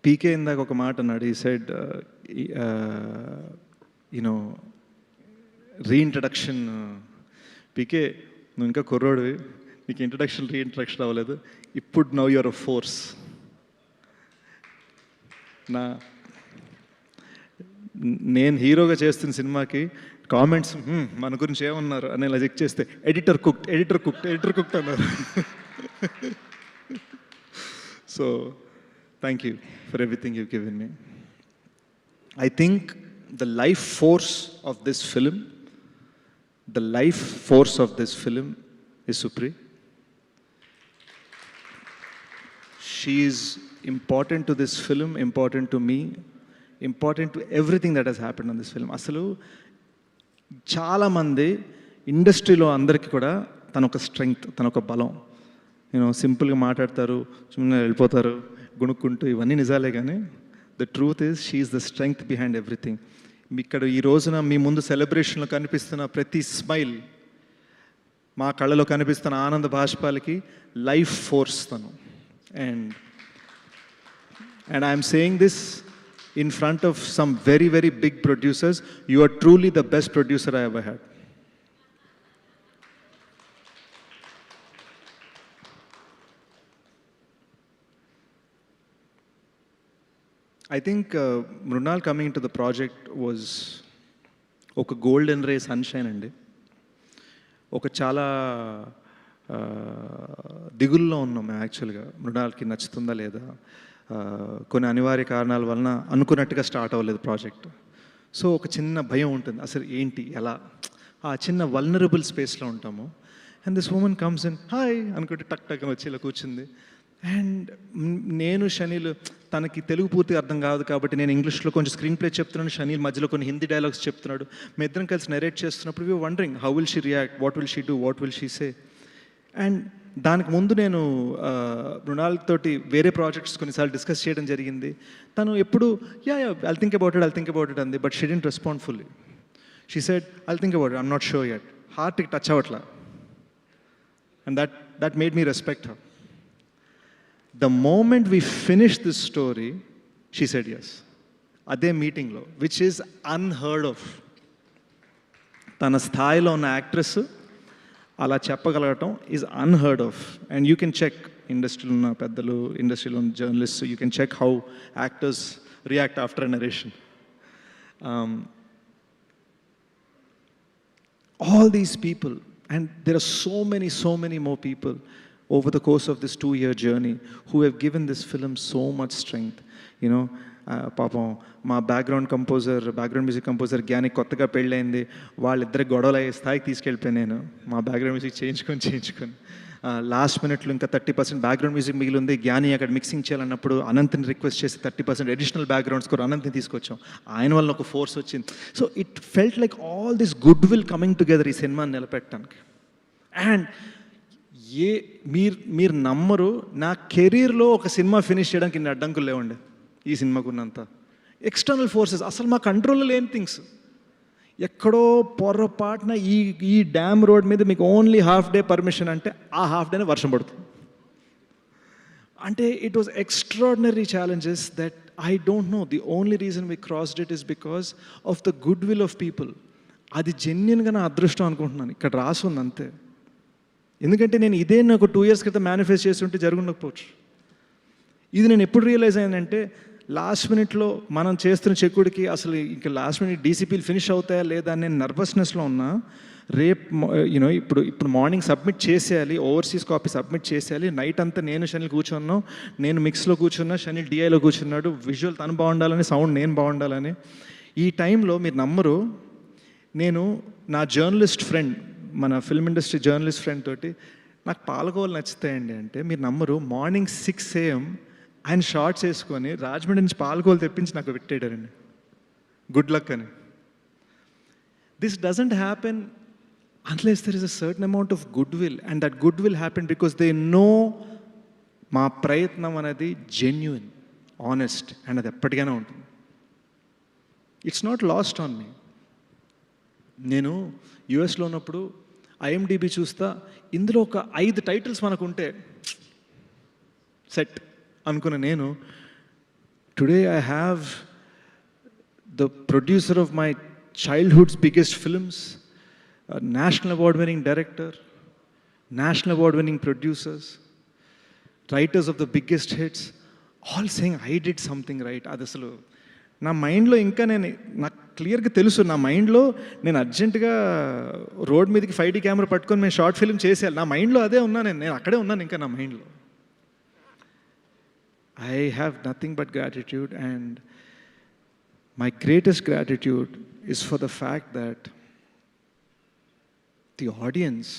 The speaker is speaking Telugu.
పీకే ఇందాక ఒక మాట అన్నాడు. ఈ సైడ్ యూనో రీఇంట్రడక్షన్. పీకే, నువ్వు ఇంకా కుర్రోడివి, నీకు రీఇంట్రడక్షన్ అవ్వలేదు. ఇప్పుడు నౌ యువర్ అ ఫోర్స్. నేను హీరోగా చేస్తున్న సినిమాకి కామెంట్స్ మన గురించి ఏమన్నారు అని ఇలా చెక్ చేస్తే ఎడిటర్ కుక్డ్ అన్నారు. So thank you for everything you given me. I think the life force of this film is Supri. She is important to this film, important to me, important to everything that has happened on this film. అసలు చాలామంది ఇండస్ట్రీలో అందరికీ కూడా తన ఒక స్ట్రెంగ్త్, తన ఒక బలం. సింపుల్గా మాట్లాడతారు, సుಮ್ಮನೆ వెళ్ళిపోతారు గుణుక్కుంటూ, ఇవన్నీ నిజాలే. కానీ the truth is she is the strength behind everything. ఇక్కడ ఈ రోజున మీ ముందు సెలబ్రేషన్లో కనిపిస్తున్న ప్రతి స్మైల్, మా కళ్ళలో కనిపిస్తున్న ఆనంద బాష్పాలకి లైఫ్ ఫోర్స్ తను. And I'm saying this in front of some very, very big producers. You are truly the best producer I ever had. I think Mrunal coming into the project was oka golden ray sunshine andi. Oka chala దిగుల్లో ఉన్నాం యాక్చువల్గా, మృణాల్కి నచ్చుతుందా లేదా, కొన్ని అనివార్య కారణాల వలన అనుకున్నట్టుగా స్టార్ట్ అవ్వలేదు ప్రాజెక్ట్. సో ఒక చిన్న భయం ఉంటుంది, అసలు ఏంటి ఎలా, ఆ చిన్న వల్నరబుల్ స్పేస్లో ఉంటాము. And this woman comes in, hi అనుకుంటే టక్ టక్ వచ్చి ఇలా కూర్చుంది. అండ్ నేను షనీల్, తనకి తెలుగు పూర్తిగా అర్థం కాదు కాబట్టి నేను ఇంగ్లీష్లో కొంచెం స్క్రీన్ ప్లే చెప్తున్నాను, షనీల్ మధ్యలో కొన్ని హిందీ డైలాగ్స్ చెప్తున్నాడు. మేము ఇద్దరం కలిసి నెరేట్ చేస్తున్నప్పుడు we wondering how will she react, what will she do, what will she say. And దానికి ముందు నేను మృణాల్ తోటి వేరే ప్రాజెక్ట్స్ కొన్నిసార్లు డిస్కస్ చేయడం జరిగింది. తను ఎప్పుడు ఐల్ థింక్ అబౌట్ ఇట్ అంది, but she didn't respond fully. She said I'll think about it, I'm not sure yet. హార్ట్కి టచ్ అవ్వట్లా. And that made me respect her. The moment we finished this story, she said yes. అదే మీటింగ్లో, విచ్ ఈజ్ అన్హర్డ్ ఆఫ్. తన స్థాయిలో ఉన్న యాక్ట్రెస్ అలా చెప్పగలగటం is unheard of. And you can check, ఇండస్ట్రీలో ఉన్న పెద్దలు, ఇండస్ట్రీలో ఉన్న journalist, you can check how actors react after a narration. All these people, and there are so many more people over the course of this 2-year journey who have given this film so much strength. పాపం మా బ్యాక్గ్రౌండ్ మ్యూజిక్ కంపోజర్ జ్ఞాని కొత్తగా పెళ్ళైంది, వాళ్ళిద్దరికి గొడవలు అయ్యే స్థాయికి తీసుకెళ్ళిపోయాను నేను. మా బ్యాక్గ్రౌండ్ మ్యూజిక్ చేయించుకొని లాస్ట్ మినిట్లో ఇంకా 30% బ్యాక్గ్రౌండ్ మ్యూజిక్ మిగిలి ఉంది. జ్ఞాని అక్కడ మిక్సింగ్ చేయాలన్నప్పుడు అనంత్ని రిక్వెస్ట్ చేసి 30% అడిషనల్ బ్యాక్గ్రౌండ్ స్కోర్ అనంత్ని తీసుకొచ్చాం. ఆయన వల్ల ఒక ఫోర్స్ వచ్చింది. So it felt like all this good will coming together ఈ సినిమాని నిలబెట్టడానికి. అండ్ మీరు నమ్మరు, నా కెరీర్లో ఒక సినిమా ఫినిష్ చేయడానికి ఇన్ని అడ్డంకులు లేవండి ఈ సినిమాకు ఉన్నంత. ఎక్స్టర్నల్ ఫోర్సెస్, అసలు మా కంట్రోల్లో లేని థింగ్స్. ఎక్కడో పొరపాటున ఈ డ్యామ్ రోడ్ మీద మీకు ఓన్లీ హాఫ్ డే పర్మిషన్ అంటే ఆ హాఫ్ డేనే వర్షం పడుతుంది. అంటే it was extraordinary challenges that I don't know. The only reason we crossed it is because of the good will of people. అది జెన్యున్గా నా అదృష్టం అనుకుంటున్నాను, ఇక్కడ రాసుంది అంతే. ఎందుకంటే నేను ఇదే నాకు 2 years క్రితం మేనిఫెస్ట్ చేస్తుంటే జరుగుండకపోవచ్చు. ఇది నేను ఎప్పుడు రియలైజ్ అయ్యానంటే, లాస్ట్ మినిట్లో మనం చేస్తున్న చెక్కుడికి అసలు ఇంకా లాస్ట్ మినిట్ డీసీపీలు ఫినిష్ అవుతాయా లేదా అని నేను నర్వస్నెస్లో ఉన్నా. ఇప్పుడు మార్నింగ్ సబ్మిట్ చేసేయాలి, ఓవర్సీస్ కాపీ సబ్మిట్ చేసేయాలి. నైట్ అంతా నేను షనిల్ కూర్చున్నాం, నేను మిక్స్లో కూర్చున్నా, షనిల్ డిఐలో కూర్చున్నాడు. విజువల్ తను బాగుండాలని, సౌండ్ నేను బాగుండాలని. ఈ టైంలో మీరు నమ్మరు, నేను నా జర్నలిస్ట్ ఫ్రెండ్, మన ఫిల్మ్ ఇండస్ట్రీ జర్నలిస్ట్ ఫ్రెండ్ తోటి, నాకు పాలకోవలు నచ్చుతాయండి అంటే మీరు నమ్మరు, మార్నింగ్ 6 AM ఆయన షార్ట్స్ వేసుకొని రాజమండ్రి నుంచి పాలకోవలు తెప్పించి నాకు పెట్టాడండి, గుడ్ లక్ అని. This doesn't happen unless there is a certain amount of goodwill, and that goodwill happened because they know మా ప్రయత్నం అనేది జెన్యూన్, ఆనెస్ట్, అండ్ అది ఎప్పటికైనా ఉంటుంది. It's not lost on me. నేను యుఎస్లో ఉన్నప్పుడు IMDb చూస్తా, ఇందులో ఒక 5 టైటిల్స్ మనకు ఉంటే సెట్ అనుకున్న నేను Today I have the producer of my childhood's biggest films, a national award winning director, national award winning producers, writers of the biggest hits, all saying I did something right. అది అసలు నా మైండ్లో ఇంకా నాకు క్లియర్గా తెలుసు, నా మైండ్లో నేను అర్జెంటుగా రోడ్ మీదకి 5D కెమెరా పట్టుకొని మేము షార్ట్ ఫిల్మ్ చేసేయాలి, నా మైండ్లో అదే ఉన్నాను, నేను అక్కడే ఉన్నాను ఇంకా నా మైండ్లో. I have nothing but gratitude, and my greatest gratitude is for the fact that the audience